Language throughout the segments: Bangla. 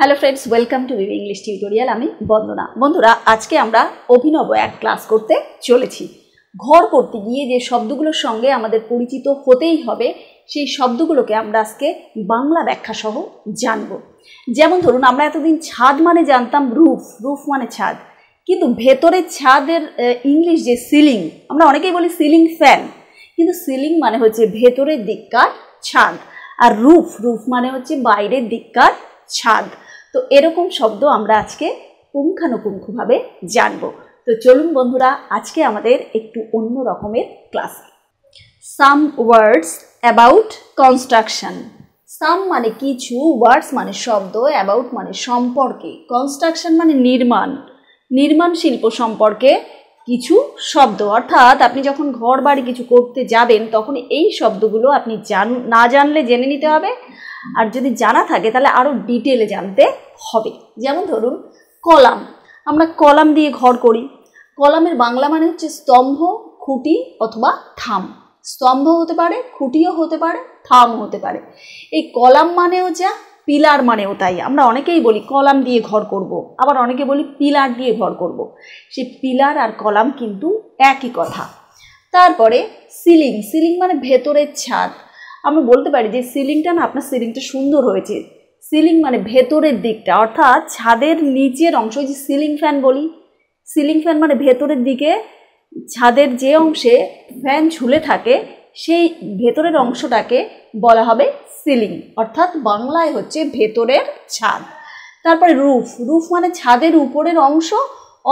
Hello friends, welcome to V V English tutorial. আমি বন্দনা। বন্ধুরা, আজকে আমরা অভিনব এক ক্লাস করতে চলেছি। ঘর করতে গিয়ে যে শব্দগুলোর সঙ্গে আমাদের পরিচিত হতেই হবে, সেই শব্দগুলোকে আমরা আজকে বাংলা ব্যাখ্যা সহ জানব। যেমন ধরুন, আমরা এতদিন ছাদ মানে জানতাম রুফ, রুফ মানে ছাদ, কিন্তু ভেতরের ছাদের ইংলিশ যে সিলিং, আমরা অনেকেই বলি সিলিং ফ্যান, কিন্তু সিলিং মানে হচ্ছে ভেতরের দিককার ছাদ, আর রুফ, রুফ মানে হচ্ছে বাইরের দিককার ছাদ। তো এরকম শব্দ আমরা আজকে পুঙ্খানুপুঙ্খভাবে জানব। তো চলুন বন্ধুরা, আজকে আমাদের একটু অন্য রকমের class. Some words about construction. Some মানে কিছু, ওয়ার্ডস মানে শব্দ, অ্যাবাউট মানে সম্পর্কে, কনস্ট্রাকশন মানে নির্মাণ, নির্মাণ শিল্প সম্পর্কে কিছু শব্দ। অর্থাৎ আপনি যখন ঘর বাড়ি কিছু করতে যাবেন, তখন এই শব্দগুলো আপনি না জানলে জেনে নিতে হবে, আর যদি জানা থাকে তাহলে আরও ডিটেলে জানতে হবে। যেমন ধরুন কলাম, আমরা কলাম দিয়ে ঘর করি। কলামের বাংলা মানে হচ্ছে স্তম্ভ, খুঁটি অথবা থাম। স্তম্ভ হতে পারে, খুঁটিও হতে পারে, থামও হতে পারে। এই কলাম মানেও যা, পিলার মানেও তাই। আমরা অনেকেই বলি কলাম দিয়ে ঘর করব, আবার অনেকে বলি পিলার দিয়ে ঘর করব। সেই পিলার আর কলাম কিন্তু একই কথা। তারপরে সিলিং, সিলিং মানে ভেতরের ছাদ। আমরা বলতে পারি যে সিলিংটা না, আপনার সিলিংটা সুন্দর হয়েছে। সিলিং মানে ভেতরের দিকটা, অর্থাৎ ছাদের নিচের অংশ, যে সিলিং ফ্যান বলি, সিলিং ফ্যান মানে ভেতরের দিকে ছাদের যে অংশে ফ্যান ঝুলে থাকে, সেই ভেতরের অংশটাকে বলা হবে সিলিং, অর্থাৎ বাংলায় হচ্ছে ভেতরের ছাদ। তারপরে রুফ, রুফ মানে ছাদের উপরের অংশ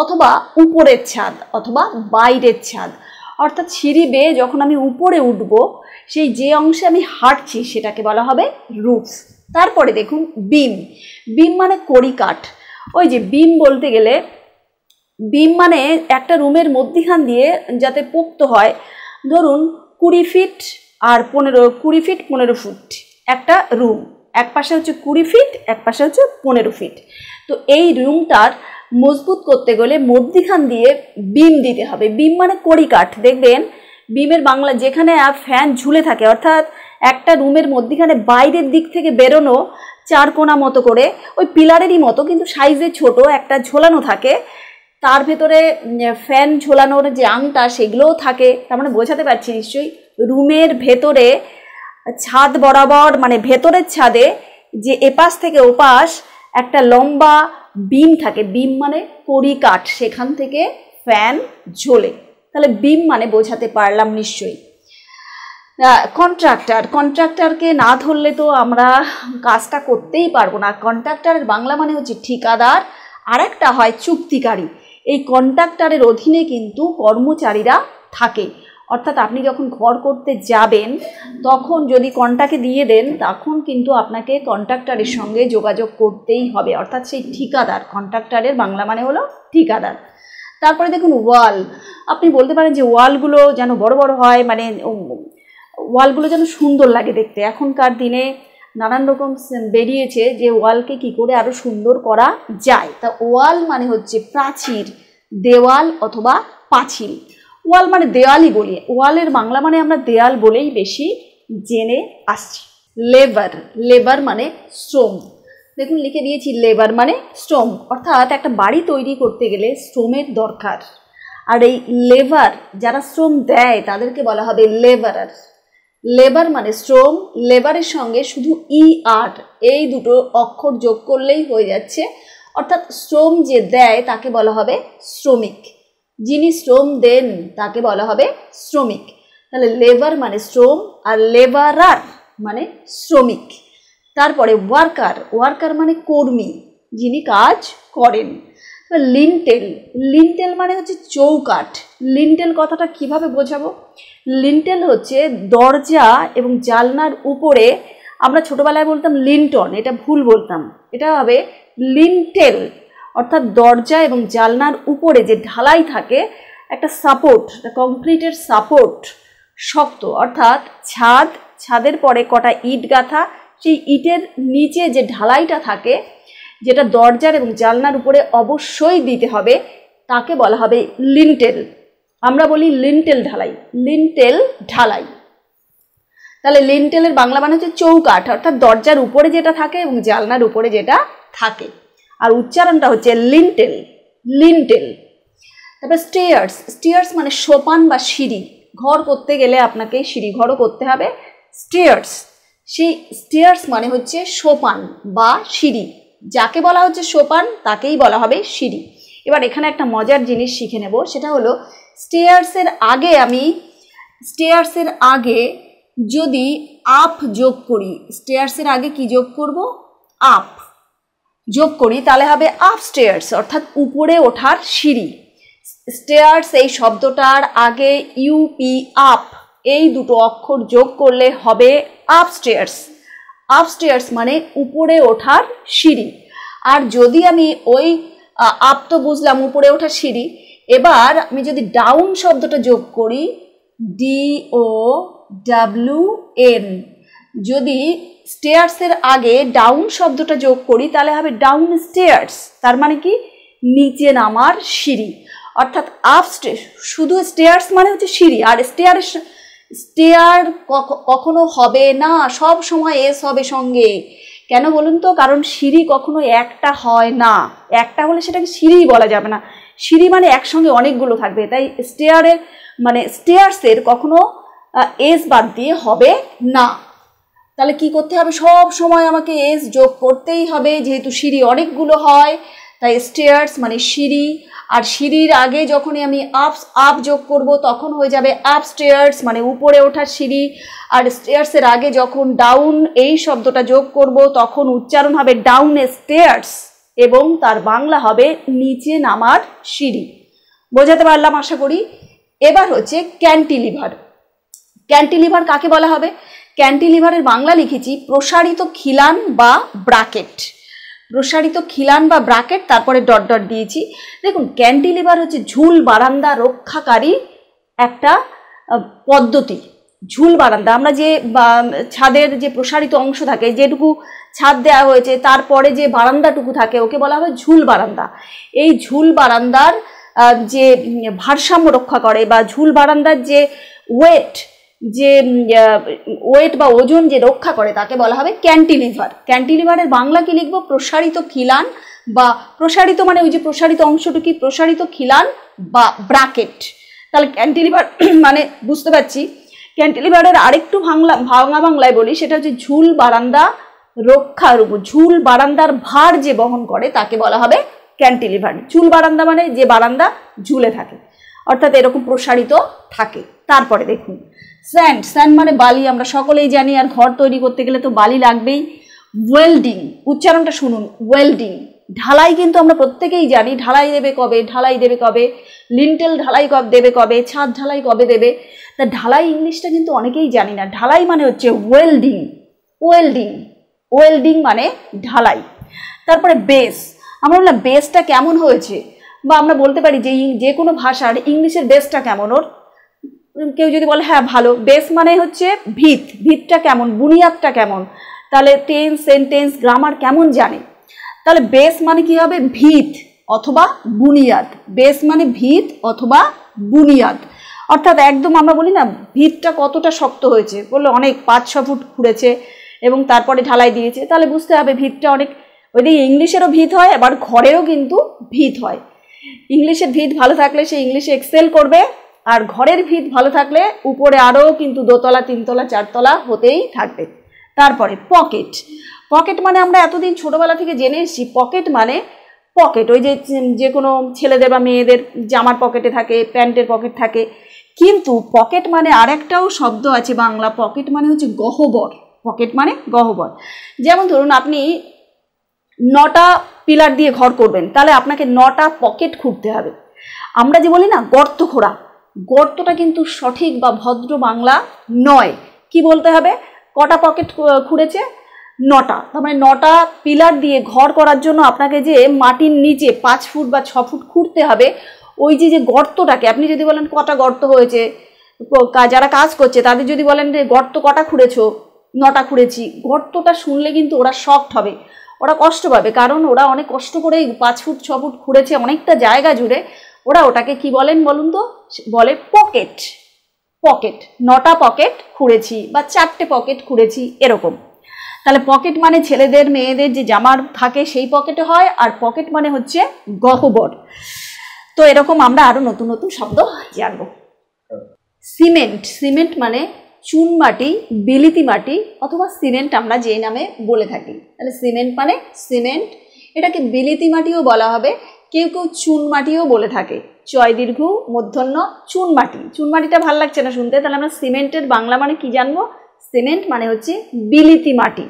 অথবা উপরের ছাদ অথবা বাইরের ছাদ, অর্থাৎ সিঁড়ি বেয়ে যখন আমি উপরে উঠব, সেই যে অংশে আমি হাঁটছি সেটাকে বলা হবে রুফ। তারপরে দেখুন বিম, বিম মানে কড়িকাঠ। ওই যে বিম বলতে গেলে, বিম মানে একটা রুমের মধ্যিখান দিয়ে যাতে পোক্ত হয়, ধরুন 20 ফিট আর 20 ফিট 15 ফুট একটা রুম, এক পাশে হচ্ছে 20 ফিট, এক পাশে হচ্ছে 15 ফিট। তো এই রুমটার মজবুত করতে গেলে মধ্যিখান দিয়ে বিম দিতে হবে। বিম মানে কড়িকাঠ। দেখবেন বিমের বাংলা যেখানে ফ্যান ঝুলে থাকে, অর্থাৎ একটা রুমের মধ্যিখানে বাইরের দিক থেকে বেরোনো চার কোণা মতো করে, ওই পিলারেরই মতো কিন্তু সাইজে ছোট একটা ঝোলানো থাকে, তার ভেতরে ফ্যান ঝোলানোর যে আংটা সেগুলোও থাকে। তার মানে বোঝাতে পারছি নিশ্চয়ই, রুমের ভেতরে ছাদ বরাবর মানে ভেতরের ছাদে যে এপাশ থেকে ওপাশ একটা লম্বা বিম থাকে, বিম মানে কড়িকাঠ, সেখান থেকে ফ্যান ঝোলে। তাহলে বিম মানে বোঝাতে পারলাম নিশ্চয়ই। কন্ট্রাক্টর, কন্ট্রাক্টরকে না ধরলে তো আমরা কাজটা করতেই পারবো না। কন্ট্রাক্টরের বাংলা মানে হচ্ছে ঠিকাদার, আর একটা হয় চুক্তিকারী। এই কন্ট্রাক্টরের অধীনে কিন্তু কর্মচারীরা থাকে, অর্থাৎ আপনি যখন ঘর করতে যাবেন তখন যদি কন্ট্রাক্টে দিয়ে দেন, তখন কিন্তু আপনাকে কন্ট্রাক্টরের সঙ্গে যোগাযোগ করতেই হবে, অর্থাৎ সেই ঠিকাদার। কন্ট্রাক্টরের বাংলা মানে হলো ঠিকাদার। তারপরে দেখুন ওয়াল, আপনি বলতে পারেন যে ওয়ালগুলো যেন বড় বড় হয়, মানে ওয়ালগুলো যেন সুন্দর লাগে দেখতে। এখনকার দিনে নানান রকম বেরিয়েছে যে ওয়ালকে কি করে আরও সুন্দর করা যায়। তা ওয়াল মানে হচ্ছে প্রাচীর, দেওয়াল অথবা পাঁচিল। ওয়াল মানে দেওয়ালই বলি, ওয়ালের বাংলা মানে আমরা দেওয়াল বলেই বেশি জেনে আসছি। লেবার, লেবার মানে শ্রম। দেখুন লিখে দিয়েছি, লেবার মানে শ্রম, অর্থাৎ একটা বাড়ি তৈরি করতে গেলে শ্রমের দরকার, আর এই লেবার যারা শ্রম দেয় তাদেরকে বলা হবে লেবারার। লেবার মানে শ্রম, লেবারের সঙ্গে শুধু ই আর এই দুটো অক্ষর যোগ করলেই হয়ে যাচ্ছে, অর্থাৎ শ্রম যে দেয় তাকে বলা হবে শ্রমিক, যিনি শ্রম দেন তাকে বলা হবে শ্রমিক। তাহলে লেবার মানে শ্রম আর লেবারার মানে শ্রমিক। তারপরে ওয়ার্কার, ওয়ার্কার মানে কর্মী, যিনি কাজ করেন। লিন্টেল, লিন্টেল মানে হচ্ছে চৌকাঠ। লিন্টেল কথাটা কিভাবে বোঝাবো? লিন্টেল হচ্ছে দরজা এবং জানলার উপরে, আমরা ছোটোবেলায় বলতাম লিন্টন, এটা ভুল বলতাম, এটা হবে লিন্টেল, অর্থাৎ দরজা এবং জানলার উপরে যে ঢালাই থাকে, একটা সাপোর্ট, কংক্রিটের সাপোর্ট শক্ত, অর্থাৎ ছাদ, ছাদের পরে কটা ইট গাঁথা, সেই ইটের নিচে যে ঢালাইটা থাকে, যেটা দরজার এবং জানলার উপরে অবশ্যই দিতে হবে, তাকে বলা হবে লিন্টেল। আমরা বলি লিন্টেল ঢালাই, লিন্টেল ঢালাই। তাহলে লিন্টেলের বাংলা মানে হচ্ছে চৌকাঠ, অর্থাৎ দরজার উপরে যেটা থাকে এবং জানলার উপরে যেটা থাকে। আর উচ্চারণটা হচ্ছে লিন্টেল, লিন্টেল। তারপর স্টেয়ার্স, স্টেয়ার্স মানে সোপান বা সিঁড়ি। ঘর করতে গেলে আপনাকে সিঁড়ি ঘরও করতে হবে। স্টেয়ার্স, সেই স্টেয়ার্স মানে হচ্ছে সোপান বা সিঁড়ি। যাকে বলা হচ্ছে সোপান তাকেই বলা হবে সিঁড়ি। এবার এখানে একটা মজার জিনিস শিখে নেব, সেটা হলো স্টেয়ার্সের আগে যদি আপ যোগ করি, স্টেয়ার্সের আগে কি যোগ করব? আপ যোগ করি, তাহলে হবে আপ স্টেয়ার্স, অর্থাৎ উপরে ওঠার সিঁড়ি। স্টেয়ার্স এই শব্দটার আগে ইউপি আপ এই দুটো অক্ষর যোগ করলে হবে আপস্টেয়ার্স। আপস্টেয়ার্স মানে উপরে ওঠার সিঁড়ি। আর যদি আমি ওই আপ তো বুঝলাম উপরে ওঠার সিঁড়ি, এবার আমি যদি ডাউন শব্দটা যোগ করি, DOWN, যদি স্টেয়ার্সের আগে ডাউন শব্দটা যোগ করি তাহলে হবে ডাউন স্টেয়ার্স, তার মানে কি নিচে নামার সিঁড়ি। অর্থাৎ শুধু স্টেয়ার্স মানে হচ্ছে সিঁড়ি, আর স্টেয়ার কখনো হবে না, সব সময় এস হবে সঙ্গে। কেন বলুন তো? কারণ সিঁড়ি কখনো একটা হয় না, একটা হলে সেটাকে সিঁড়িই বলা যাবে না। সিঁড়ি মানে একসঙ্গে অনেকগুলো থাকবে, তাই স্টেয়ার্সের কখনো এস বাদ দিয়ে হবে না। তাহলে কি করতে হবে? সব সময় আমাকে এস যোগ করতেই হবে, যেহেতু সিঁড়ি অনেকগুলো হয়, তাই স্টেয়ার্স মানে সিঁড়ি। আর সিঁড়ির আগে যখনই আমি আপ যোগ করব তখন হয়ে যাবে আপস্টেয়ার্স মানে উপরে ওঠার সিঁড়ি। আর স্টেয়ার্সের আগে যখন ডাউন এই শব্দটা যোগ করব তখন উচ্চারণ হবে ডাউন স্টেয়ার্স, এবং তার বাংলা হবে নিচে নামার সিঁড়ি। বোঝাতে পারলাম আশা করি। এবার হচ্ছে ক্যান্টিলিভার। ক্যান্টিলিভার কাকে বলা হবে? ক্যান্টিলিভারের বাংলা লিখেছি প্রসারিত খিলান বা ব্রাকেট। প্রসারিত খিলান বা ব্রাকেট, তারপরে ডট ডট দিয়েছি। দেখুন, ক্যান্টিলিভার হচ্ছে ঝুল বারান্দা রক্ষাকারী একটা পদ্ধতি। ঝুল বারান্দা, আমরা যে ছাদের যে প্রসারিত অংশ থাকে, যেটুকু ছাদ দেওয়া হয়েছে তারপরে যে বারান্দাটুকু থাকে ওকে বলা হয় ঝুল বারান্দা। এই ঝুল বারান্দার যে ভারসাম্য রক্ষা করে বা ঝুল বারান্দার যে ওয়েট বা ওজন যে রক্ষা করে তাকে বলা হবে ক্যান্টিলিভার। ক্যান্টিলিভারের বাংলা কি লিখব? প্রসারিত খিলান বা প্রসারিত মানে ওই যে প্রসারিত অংশটুকু, প্রসারিত খিলান বা ব্রাকেট। তাহলে ক্যান্টিলিভার মানে বুঝতে পারছি। ক্যান্টিলিভারের আরেকটু ভাঙা বাংলায় বলি, সেটা হচ্ছে ঝুল বারান্দা রক্ষার উপর, ঝুল বারান্দার ভার যে বহন করে তাকে বলা হবে ক্যান্টিলিভার। ঝুল বারান্দা মানে যে বারান্দা ঝুলে থাকে, অর্থাৎ এরকম প্রসারিত থাকে। তারপরে দেখুন স্যান্ড, স্যান্ড মানে বালি, আমরা সকলেই জানি, আর ঘর তৈরি করতে গেলে তো বালি লাগবেই। ওয়েল্ডিং, উচ্চারণটা শুনুন, ওয়েল্ডিং। ঢালাই কিন্তু আমরা প্রত্যেকেই জানি, ঢালাই দেবে কবে, ঢালাই দেবে কবে, লিন্টেল ঢালাই দেবে কবে, ছাদ ঢালাই কবে দেবে। তা ঢালাই ইংলিশটা কিন্তু অনেকেই জানি না। ঢালাই মানে হচ্ছে ওয়েল্ডিং, ওয়েল্ডিং, ওয়েল্ডিং মানে ঢালাই। তারপরে বেস, আমরা বললাম বেসটা কেমন হয়েছে, বা আমরা বলতে পারি যে কোনো ভাষার ইংলিশের বেসটা কেমন। ওর কেউ যদি বলে হ্যাঁ ভালো, বেস মানে হচ্ছে ভিত, ভিতটা কেমন, বুনিয়াদটা কেমন, তাহলে টেন্স, সেন্টেন্স, গ্রামার কেমন জানে। তাহলে বেস মানে কি হবে? ভিত অথবা বুনিয়াদ। বেস মানে ভিত অথবা বুনিয়াদ, অর্থাৎ একদম আমরা বলি না ভিতটা কতটা শক্ত হয়েছে, বললে অনেক 5-6 ফুট খুঁড়েছে এবং তারপরে ঢালাই দিয়েছে, তাহলে বুঝতে হবে ভিতটা অনেক। ওইদিকে ইংলিশেরও ভিত হয়, আবার ঘরেরও কিন্তু ভিত হয়। ইংলিশের ভিত ভালো থাকলে সে ইংলিশে এক্সেল করবে, আর ঘরের ভিত ভালো থাকলে উপরে আরও কিন্তু 2 তলা 3 তলা 4 তলা হতেই থাকবে। তারপরে পকেট। পকেট মানে আমরা এতদিন ছোটোবেলা থেকে জেনে এসেছি, পকেট মানে পকেট ওই যে কোনো ছেলেদের বা মেয়েদের জামার পকেটে থাকে, প্যান্টের পকেট থাকে। কিন্তু পকেট মানে আরেকটাও শব্দ আছে বাংলা, পকেট মানে হচ্ছে গহ্বর। পকেট মানে গহ্বর। যেমন ধরুন আপনি 9টা পিলার দিয়ে ঘর করবেন, তাহলে আপনাকে 9টা পকেট খুঁড়তে হবে। আমরা যে বলি না গর্ত খোঁড়া, গর্তটা কিন্তু সঠিক বা ভদ্র বাংলা নয়। কি বলতে হবে? কটা পকেট খুঁড়েছে? 9টা। তার মানে 9টা পিলার দিয়ে ঘর করার জন্য আপনাকে যে মাটির নিচে 5 ফুট বা 6 ফুট খুঁড়তে হবে, ওই যে গর্তটাকে আপনি যদি বলেন কটা গর্ত হয়েছে, যারা কাজ করছে তাদের যদি বলেন যে গর্ত কটা খুঁড়েছো, 9টা খুঁড়েছি, গর্তটা শুনলে কিন্তু ওরা শকড হবে, ওরা কষ্ট পাবে, কারণ ওরা অনেক কষ্ট করেই 5 ফুট 6 ফুট খুঁড়েছে অনেকটা জায়গা জুড়ে। ওরা ওটাকে কি বলেন বলুন তো? বলে পকেট। পকেট, 9টা পকেট খুঁড়েছি বা 4টে পকেট খুঁড়েছি, এরকম। তাহলে পকেট মানে ছেলেদের মেয়েদের যে জামার থাকে সেই পকেটে হয়, আর পকেট মানে হচ্ছে গহ্বর। তো এরকম আমরা আরও নতুন নতুন শব্দ জানবো। সিমেন্ট, সিমেন্ট মানে চুন মাটি, বিলিতি মাটি অথবা সিমেন্ট আমরা যে নামে বলে থাকি। তাহলে সিমেন্ট মানে সিমেন্ট, এটাকে বিলিতি মাটিও বলা হবে, কেউ কেউ চুন মাটিও বলে থাকে। চয় দীর্ঘ মূর্ধন্য চুন মাটি। চুন মাটিটা ভাল লাগছে না শুনতে, তাহলে আমরা সিমেন্টের বাংলা মানে কি জানবো? সিমেন্ট মানে হচ্ছে বিলিতি মাটি।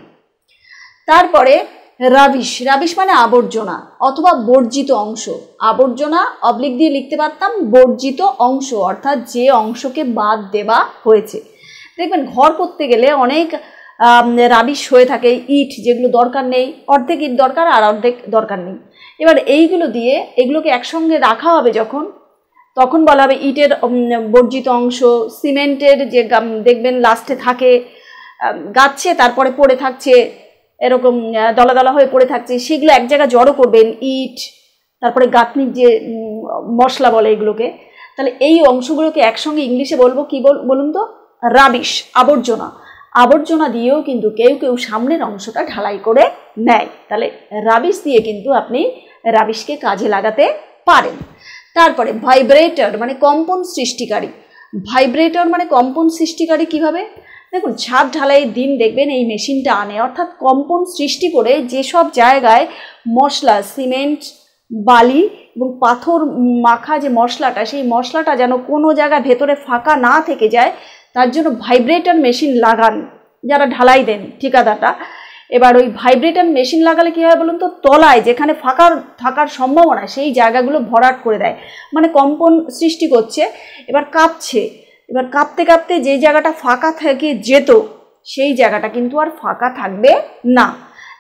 তারপরে রাবিশ, রাবিশ মানে আবর্জনা অথবা বর্জিত অংশ। আবর্জনা অবলিক দিয়ে লিখতে পারতাম বর্জিত অংশ, অর্থাৎ যে অংশকে বাদ দেওয়া হয়েছে। দেখবেন ঘর করতে গেলে অনেক রাবিশ হয়ে থাকে, ইট যেগুলো দরকার নেই, অর্ধেক ইট দরকার আর অর্ধেক দরকার নেই। এবার এইগুলো দিয়ে এগুলোকে একসঙ্গে রাখা হবে যখন, তখন বলা হবে ইটের বর্জিত অংশ। সিমেন্টের যে দেখবেন লাস্টে থাকে গাচ্ছে, তারপরে পড়ে থাকছে এরকম দলা দলা হয়ে পড়ে থাকছে, সেগুলো এক জায়গায় জড়ো করবেন, ইট তারপরে গাঁথনির যে মশলা বলে এগুলোকে। তাহলে এই অংশগুলোকে একসঙ্গে ইংলিশে বলবো কি বলুন তো? রাবিশ, আবর্জনা। আবর্জনা দিয়েও কিন্তু কেউ কেউ সামনের অংশটা ঢালাই করে নেয়। তাহলে রাবিশ দিয়ে কিন্তু আপনি রাবিশকে কাজে লাগাতে পারেন। তারপরে ভাইব্রেটর মানে কম্পন সৃষ্টিকারী। ভাইব্রেটর মানে কম্পন সৃষ্টিকারী কিভাবে? দেখুন ছাদ ঢালাইয়ের দিন দেখবেন এই মেশিনটা আনে, অর্থাৎ কম্পন সৃষ্টি করে যেসব জায়গায় মশলা, সিমেন্ট, বালি এবং পাথর মাখা যে মশলাটা, সেই মশলাটা যেন কোনো জায়গায় ভেতরে ফাঁকা না থেকে যায়, তার জন্য ভাইব্রেটর মেশিন লাগান যারা ঢালাই দেন ঠিকাদারটা। এবার ওই ভাইব্রেটর মেশিন লাগালে কী হয় বলুন তো? তলায় যেখানে ফাঁকা থাকার সম্ভাবনা সেই জায়গাগুলো ভরাট করে দেয়, মানে কম্পন সৃষ্টি করছে। এবার কাঁপছে, এবার কাঁপতে কাঁপতে যে জায়গাটা ফাঁকা থেকে যেত সেই জায়গাটা কিন্তু আর ফাঁকা থাকবে না।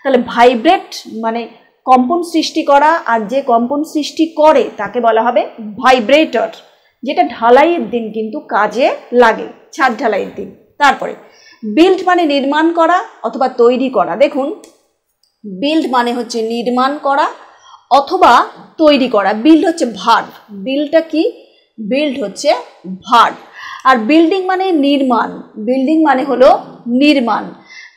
তাহলে ভাইব্রেট মানে কম্পন সৃষ্টি করা, আর যে কম্পন সৃষ্টি করে তাকে বলা হবে ভাইব্রেটর, যেটা ঢালাইয়ের দিন কিন্তু কাজে লাগে, ছাদ ঢালাইয়ের দিন। তারপরে বিল্ড মানে নির্মাণ করা অথবা তৈরি করা। দেখুন বিল্ড মানে হচ্ছে নির্মাণ করা অথবা তৈরি করা। বিল্ড হচ্ছে ভার্ব। বিল্ডটা কি? বিল্ড হচ্ছে ভার্ব। আর বিল্ডিং মানে নির্মাণ। বিল্ডিং মানে হলো নির্মাণ।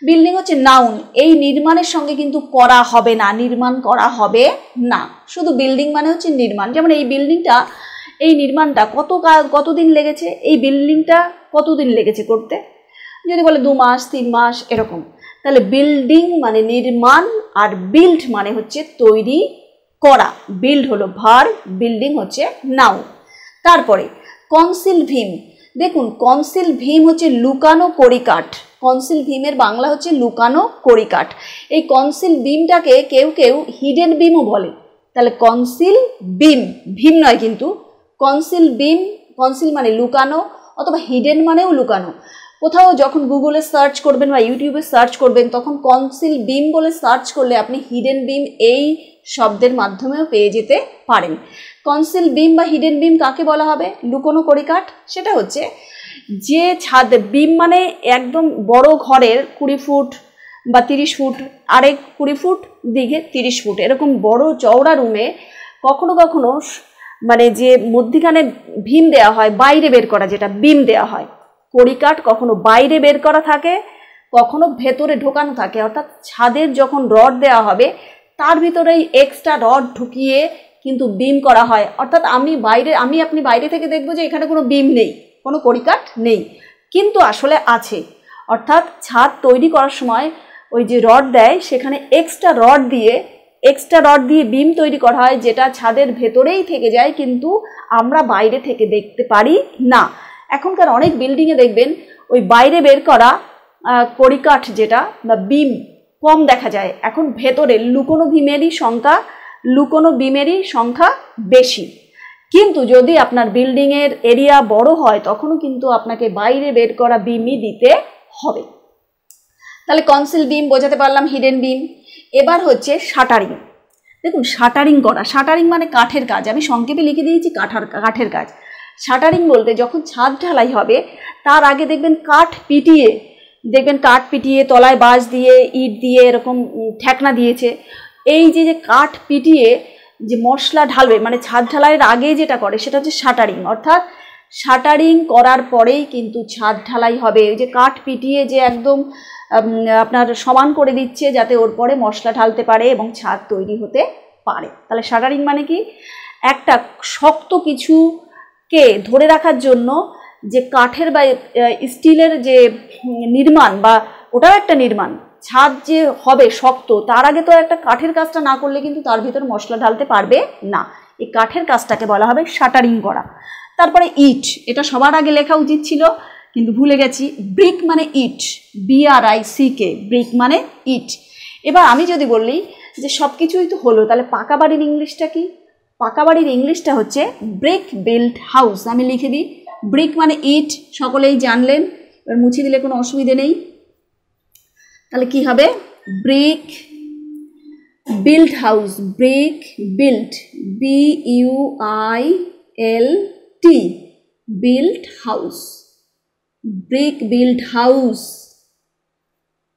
বিল্ডিং হচ্ছে নাউন। এই নির্মাণের সঙ্গে কিন্তু করা হবে না, নির্মাণ করা হবে না, শুধু বিল্ডিং মানে হচ্ছে নির্মাণ। যেমন এই বিল্ডিংটা, এই নির্মাণটা কতদিন লেগেছে, এই বিল্ডিংটা কতদিন লেগেছে করতে? যদি বলে 2 মাস 3 মাস এরকম। তাহলে বিল্ডিং মানে নির্মাণ আর বিল্ড মানে হচ্ছে তৈরি করা। বিল্ড হলো ভার্ব, বিল্ডিং হচ্ছে নাউন। তারপরে কনসিল ভিম। দেখুন কনসিল ভিম হচ্ছে লুকানো কড়িকাঠ। কনসিল ভিমের বাংলা হচ্ছে লুকানো কড়িকাঠ। এই কনসিল বিমটাকে কেউ কেউ হিডেন বিমও বলে। তাহলে কনসিল বিম, ভিম নয় কিন্তু, কনসিল বিম। কনসিল মানে লুকানো অথবা হিডেন মানেও লুকানো। কোথাও যখন গুগলে সার্চ করবেন বা ইউটিউবে সার্চ করবেন, তখন কনসিল বিম বলে সার্চ করলে আপনি হিডেন বিম এই শব্দের মাধ্যমেও পেয়ে যেতে পারেন। কনসিল বিম বা হিডেন বিম কাকে বলা হবে? লুকোনো কড়িকাঠ। সেটা হচ্ছে যে ছাদ, বিম মানে একদম বড় ঘরের 20 ফুট বা 30 ফুট, আরেক 20 ফুট দিকে 30 ফুট, এরকম বড় চওড়া রুমে কখনো কখনো মানে যে মধ্যিখানে ভীম দেওয়া হয়, বাইরে বের করা যেটা বিম দেওয়া হয়, কড়িকাঠ কখনো বাইরে বের করা থাকে, কখনো ভেতরে ঢোকানো থাকে। অর্থাৎ ছাদের যখন রড দেওয়া হবে তার ভিতরেই এক্সট্রা রড ঢুকিয়ে কিন্তু বিম করা হয়। অর্থাৎ আপনি বাইরে থেকে দেখবো যে এখানে কোনো বিম নেই, কোনো কড়িকাঠ নেই, কিন্তু আসলে আছে। অর্থাৎ ছাদ তৈরি করার সময় ওই যে রড দেয় সেখানে এক্সট্রা রড দিয়ে বিম তৈরি করা হয়, যেটা ছাদের ভেতরেই থেকে যায়, কিন্তু আমরা বাইরে থেকে দেখতে পারি না। এখনকার অনেক বিল্ডিংয়ে দেখবেন ওই বাইরে বের করা কড়িকাঠ যেটা বা বিম কম দেখা যায়। এখন ভেতরে লুকোনো বিমেরই সংখ্যা বেশি। কিন্তু যদি আপনার বিল্ডিংয়ের এরিয়া বড় হয় তখনও কিন্তু আপনাকে বাইরে বের করা বিমই দিতে হবে। তাহলে কনসিল বিম বোঝাতে পারলাম, হিডেন বিম। এবার হচ্ছে শাটারিং। দেখুন শাটারিং করা, শাটারিং মানে কাঠের কাজ। আমি সংক্ষেপে লিখে দিয়েছি কাঠের কাজ। শাটারিং বলতে যখন ছাদ ঢালাই হবে তার আগে দেখবেন কাঠ পিটিয়ে তলায় বাঁশ দিয়ে, ইট দিয়ে এরকম ঠেকনা দিয়েছে। এই যে কাঠ পিটিয়ে যে মশলা ঢালবে, মানে ছাদ ঢালাইয়ের আগে যেটা করে সেটা হচ্ছে শাটারিং। অর্থাৎ শাটারিং করার পরেই কিন্তু ছাদ ঢালাই হবে। ওই যে কাঠ পিটিয়ে যে একদম আপনার সমান করে দিচ্ছে যাতে ওর পরে মশলা ঢালতে পারে এবং ছাদ তৈরি হতে পারে। তাহলে শাটারিং মানে কি, একটা শক্ত কিছুকে ধরে রাখার জন্য যে কাঠের বা স্টিলের যে নির্মাণ, বা ওটাও একটা নির্মাণ, ছাদ যে হবে শক্ত তার আগে তো একটা কাঠের কাজটা না করলে কিন্তু তার ভিতর মশলা ঢালতে পারবে না। এই কাঠের কাজটাকে বলা হবে শাটারিং করা। তারপরে ইট, এটা সবার আগে লেখা উচিত ছিল কিন্তু ভুলে গেছি। ব্রিক মানে ইট, BRICK, ব্রিক মানে ইট। এবার আমি যদি বলি যে সব কিছুই তো হলো, তাহলে পাকা বাড়ির ইংলিশটা কি? পাকা বাড়ির ইংলিশটা হচ্ছে ব্রিক বিল্ট হাউস। আমি লিখে দিই, ব্রিক মানে ইট, সকলেই জানলেন, এবার মুছে দিলে কোনো অসুবিধে নেই। তাহলে কি হবে, brick built house, brick built, BUILT, built house, brick built house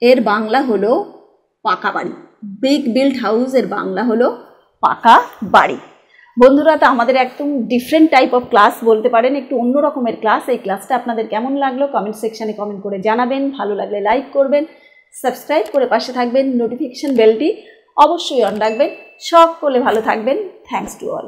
এর বাংলা হলো পাকা বাড়ি। ব্রিক বিল্ট হাউস এর বাংলা হলো পাকা বাড়ি। বন্ধুরা, তো আমাদের একদম ডিফারেন্ট টাইপ অফ ক্লাস বলতে পারেন, একটু অন্য রকমের ক্লাস। এই ক্লাসটা আপনাদের কেমন লাগলো কমেন্ট সেকশানে কমেন্ট করে জানাবেন। ভালো লাগলে লাইক করবেন, সাবস্ক্রাইব করে পাশে থাকবেন, নোটিফিকেশান বেলটি অবশ্যই অন রাখবেন। সকলে ভালো থাকবেন। Thanks to all.